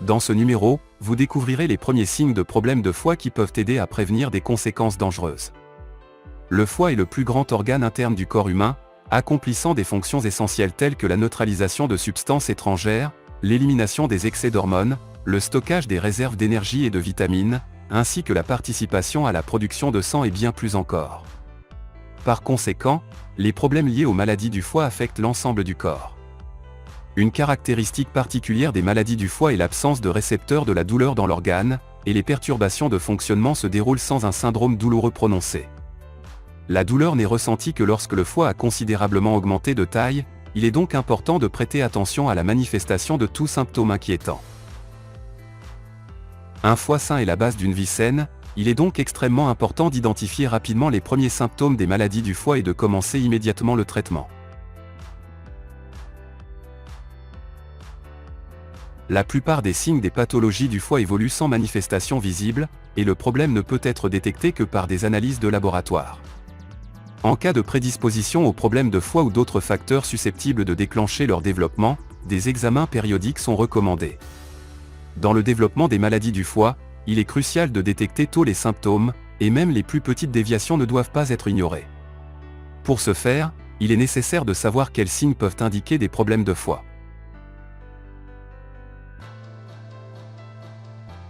Dans ce numéro, vous découvrirez les premiers signes de problèmes de foie qui peuvent aider à prévenir des conséquences dangereuses. Le foie est le plus grand organe interne du corps humain, accomplissant des fonctions essentielles telles que la neutralisation de substances étrangères, l'élimination des excès d'hormones, le stockage des réserves d'énergie et de vitamines, ainsi que la participation à la production de sang et bien plus encore. Par conséquent, les problèmes liés aux maladies du foie affectent l'ensemble du corps. Une caractéristique particulière des maladies du foie est l'absence de récepteurs de la douleur dans l'organe, et les perturbations de fonctionnement se déroulent sans un syndrome douloureux prononcé. La douleur n'est ressentie que lorsque le foie a considérablement augmenté de taille, il est donc important de prêter attention à la manifestation de tout symptôme inquiétant. Un foie sain est la base d'une vie saine, il est donc extrêmement important d'identifier rapidement les premiers symptômes des maladies du foie et de commencer immédiatement le traitement. La plupart des signes des pathologies du foie évoluent sans manifestation visible, et le problème ne peut être détecté que par des analyses de laboratoire. En cas de prédisposition aux problèmes de foie ou d'autres facteurs susceptibles de déclencher leur développement, des examens périodiques sont recommandés. Dans le développement des maladies du foie, il est crucial de détecter tôt les symptômes, et même les plus petites déviations ne doivent pas être ignorées. Pour ce faire, il est nécessaire de savoir quels signes peuvent indiquer des problèmes de foie.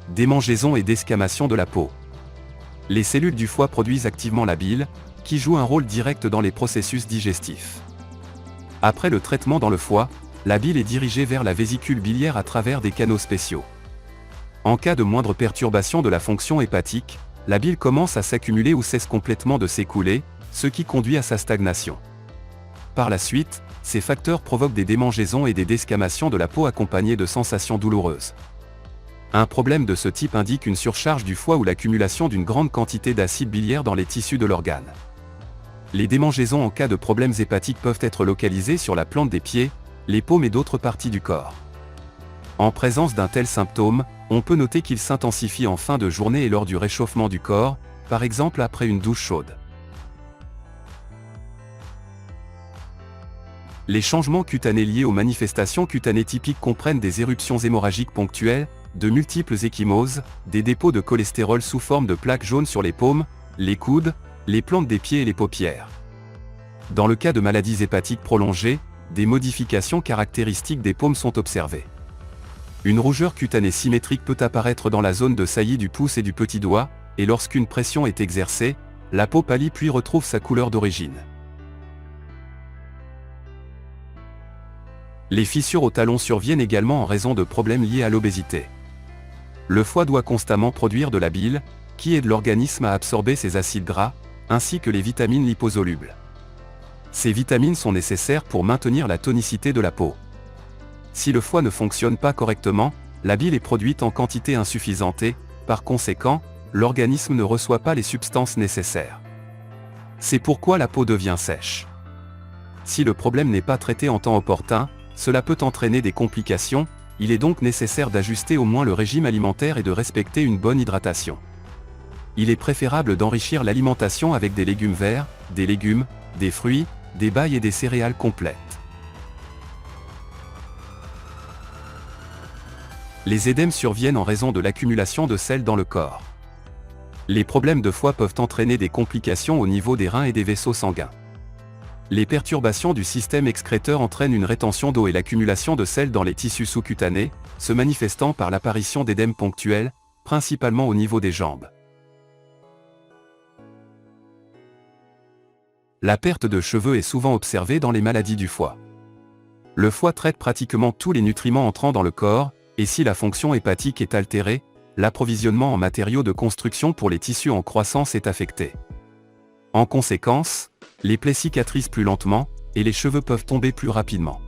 Démangeaisons et desquamation de la peau. Les cellules du foie produisent activement la bile, qui joue un rôle direct dans les processus digestifs. Après le traitement dans le foie, la bile est dirigée vers la vésicule biliaire à travers des canaux spéciaux. En cas de moindre perturbation de la fonction hépatique, la bile commence à s'accumuler ou cesse complètement de s'écouler, ce qui conduit à sa stagnation. Par la suite, ces facteurs provoquent des démangeaisons et des desquamations de la peau accompagnées de sensations douloureuses. Un problème de ce type indique une surcharge du foie ou l'accumulation d'une grande quantité d'acide biliaire dans les tissus de l'organe. Les démangeaisons en cas de problèmes hépatiques peuvent être localisées sur la plante des pieds, les paumes et d'autres parties du corps. En présence d'un tel symptôme, on peut noter qu'il s'intensifie en fin de journée et lors du réchauffement du corps, par exemple après une douche chaude. Les changements cutanés liés aux manifestations cutanées typiques comprennent des éruptions hémorragiques ponctuelles, de multiples ecchymoses, des dépôts de cholestérol sous forme de plaques jaunes sur les paumes, les coudes, les plantes des pieds et les paupières. Dans le cas de maladies hépatiques prolongées, des modifications caractéristiques des paumes sont observées. Une rougeur cutanée symétrique peut apparaître dans la zone de saillie du pouce et du petit doigt, et lorsqu'une pression est exercée, la peau pâlit puis retrouve sa couleur d'origine. Les fissures au talon surviennent également en raison de problèmes liés à l'obésité. Le foie doit constamment produire de la bile, qui aide l'organisme à absorber ses acides gras, ainsi que les vitamines liposolubles. Ces vitamines sont nécessaires pour maintenir la tonicité de la peau. Si le foie ne fonctionne pas correctement, la bile est produite en quantité insuffisante et, par conséquent, l'organisme ne reçoit pas les substances nécessaires. C'est pourquoi la peau devient sèche. Si le problème n'est pas traité en temps opportun, cela peut entraîner des complications, il est donc nécessaire d'ajuster au moins le régime alimentaire et de respecter une bonne hydratation. Il est préférable d'enrichir l'alimentation avec des légumes verts, des légumes, des fruits, des bailles et des céréales complètes. Les édèmes surviennent en raison de l'accumulation de sel dans le corps. Les problèmes de foie peuvent entraîner des complications au niveau des reins et des vaisseaux sanguins. Les perturbations du système excréteur entraînent une rétention d'eau et l'accumulation de sel dans les tissus sous-cutanés, se manifestant par l'apparition d'édèmes ponctuels, principalement au niveau des jambes. La perte de cheveux est souvent observée dans les maladies du foie. Le foie traite pratiquement tous les nutriments entrant dans le corps, et si la fonction hépatique est altérée, l'approvisionnement en matériaux de construction pour les tissus en croissance est affecté. En conséquence, les plaies cicatrisent plus lentement, et les cheveux peuvent tomber plus rapidement.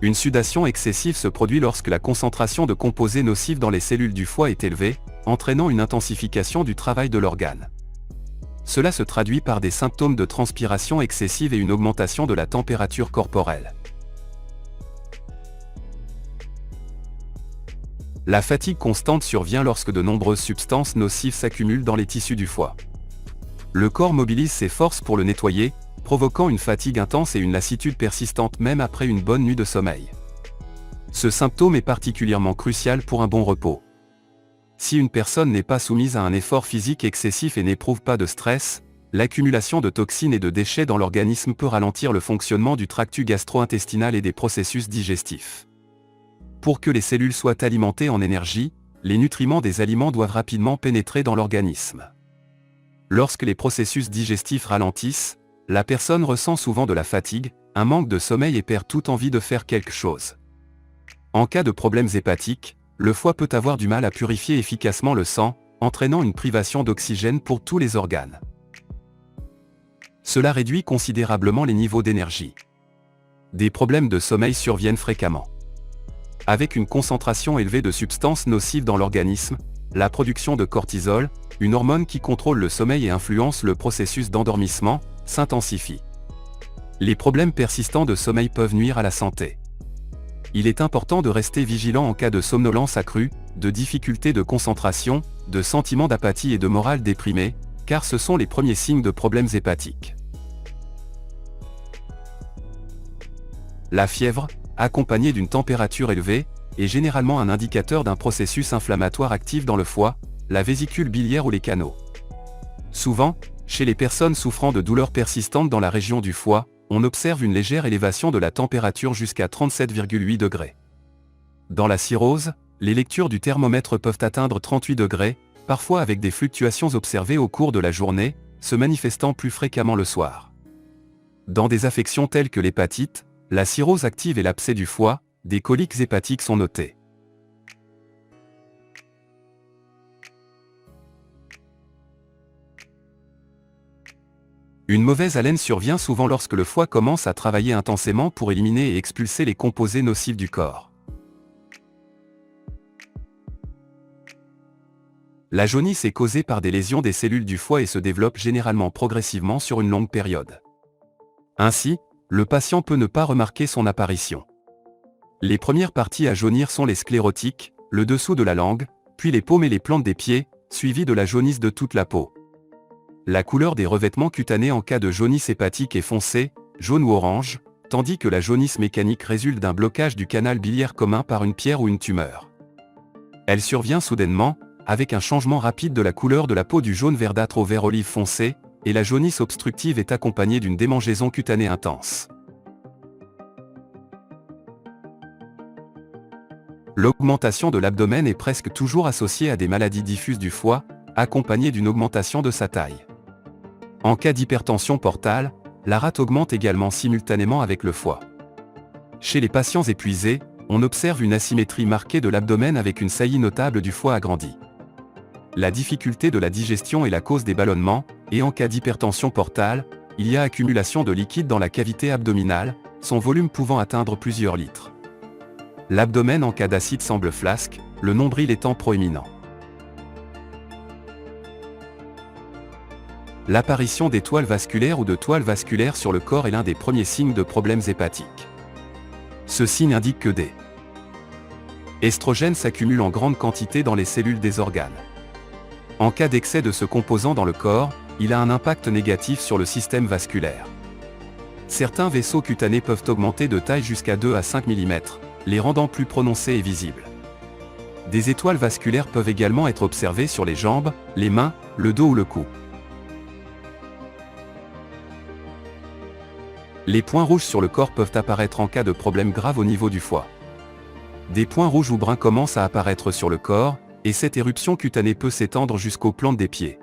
Une sudation excessive se produit lorsque la concentration de composés nocifs dans les cellules du foie est élevée, entraînant une intensification du travail de l'organe. Cela se traduit par des symptômes de transpiration excessive et une augmentation de la température corporelle. La fatigue constante survient lorsque de nombreuses substances nocives s'accumulent dans les tissus du foie. Le corps mobilise ses forces pour le nettoyer, provoquant une fatigue intense et une lassitude persistante même après une bonne nuit de sommeil. Ce symptôme est particulièrement crucial pour un bon repos. Si une personne n'est pas soumise à un effort physique excessif et n'éprouve pas de stress, l'accumulation de toxines et de déchets dans l'organisme peut ralentir le fonctionnement du tractus gastro-intestinal et des processus digestifs. Pour que les cellules soient alimentées en énergie, les nutriments des aliments doivent rapidement pénétrer dans l'organisme. Lorsque les processus digestifs ralentissent, la personne ressent souvent de la fatigue, un manque de sommeil et perd toute envie de faire quelque chose. En cas de problèmes hépatiques, le foie peut avoir du mal à purifier efficacement le sang, entraînant une privation d'oxygène pour tous les organes. Cela réduit considérablement les niveaux d'énergie. Des problèmes de sommeil surviennent fréquemment. Avec une concentration élevée de substances nocives dans l'organisme, la production de cortisol, une hormone qui contrôle le sommeil et influence le processus d'endormissement, s'intensifie. Les problèmes persistants de sommeil peuvent nuire à la santé. Il est important de rester vigilant en cas de somnolence accrue, de difficultés de concentration, de sentiments d'apathie et de morale déprimée, car ce sont les premiers signes de problèmes hépatiques. La fièvre, accompagnée d'une température élevée, est généralement un indicateur d'un processus inflammatoire actif dans le foie, la vésicule biliaire ou les canaux. Souvent, chez les personnes souffrant de douleurs persistantes dans la région du foie, on observe une légère élévation de la température jusqu'à 37,8 degrés. Dans la cirrhose, les lectures du thermomètre peuvent atteindre 38 degrés, parfois avec des fluctuations observées au cours de la journée, se manifestant plus fréquemment le soir. Dans des affections telles que l'hépatite, la cirrhose active et l'abcès du foie, des coliques hépatiques sont notés. Une mauvaise haleine survient souvent lorsque le foie commence à travailler intensément pour éliminer et expulser les composés nocifs du corps. La jaunisse est causée par des lésions des cellules du foie et se développe généralement progressivement sur une longue période. Ainsi, le patient peut ne pas remarquer son apparition. Les premières parties à jaunir sont les sclérotiques, le dessous de la langue, puis les paumes et les plantes des pieds, suivies de la jaunisse de toute la peau. La couleur des revêtements cutanés en cas de jaunisse hépatique est foncée, jaune ou orange, tandis que la jaunisse mécanique résulte d'un blocage du canal biliaire commun par une pierre ou une tumeur. Elle survient soudainement, avec un changement rapide de la couleur de la peau du jaune verdâtre au vert olive foncé, et la jaunisse obstructive est accompagnée d'une démangeaison cutanée intense. L'augmentation de l'abdomen est presque toujours associée à des maladies diffuses du foie, accompagnée d'une augmentation de sa taille. En cas d'hypertension portale, la rate augmente également simultanément avec le foie. Chez les patients épuisés, on observe une asymétrie marquée de l'abdomen avec une saillie notable du foie agrandi. La difficulté de la digestion est la cause des ballonnements, et en cas d'hypertension portale, il y a accumulation de liquide dans la cavité abdominale, son volume pouvant atteindre plusieurs litres. L'abdomen en cas d'acide semble flasque, le nombril étant proéminent. L'apparition d'étoiles vasculaires ou de toiles vasculaires sur le corps est l'un des premiers signes de problèmes hépatiques. Ce signe indique que des estrogènes s'accumulent en grande quantité dans les cellules des organes. En cas d'excès de ce composant dans le corps, il a un impact négatif sur le système vasculaire. Certains vaisseaux cutanés peuvent augmenter de taille jusqu'à 2 à 5 mm, les rendant plus prononcés et visibles. Des étoiles vasculaires peuvent également être observées sur les jambes, les mains, le dos ou le cou. Les points rouges sur le corps peuvent apparaître en cas de problème grave au niveau du foie. Des points rouges ou bruns commencent à apparaître sur le corps, et cette éruption cutanée peut s'étendre jusqu'aux plantes des pieds.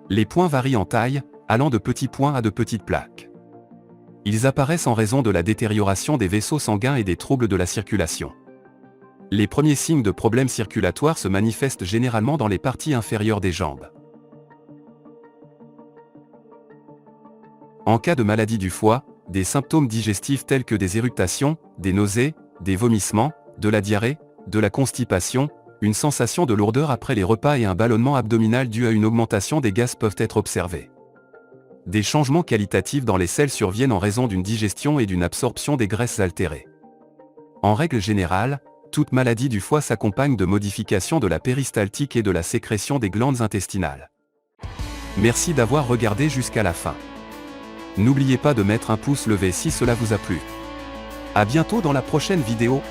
Les points varient en taille, allant de petits points à de petites plaques. Ils apparaissent en raison de la détérioration des vaisseaux sanguins et des troubles de la circulation. Les premiers signes de problèmes circulatoires se manifestent généralement dans les parties inférieures des jambes. En cas de maladie du foie, des symptômes digestifs tels que des éructations, des nausées, des vomissements, de la diarrhée, de la constipation, une sensation de lourdeur après les repas et un ballonnement abdominal dû à une augmentation des gaz peuvent être observés. Des changements qualitatifs dans les selles surviennent en raison d'une digestion et d'une absorption des graisses altérées. En règle générale, toute maladie du foie s'accompagne de modifications de la péristaltique et de la sécrétion des glandes intestinales. Merci d'avoir regardé jusqu'à la fin. N'oubliez pas de mettre un pouce levé si cela vous a plu. À bientôt dans la prochaine vidéo.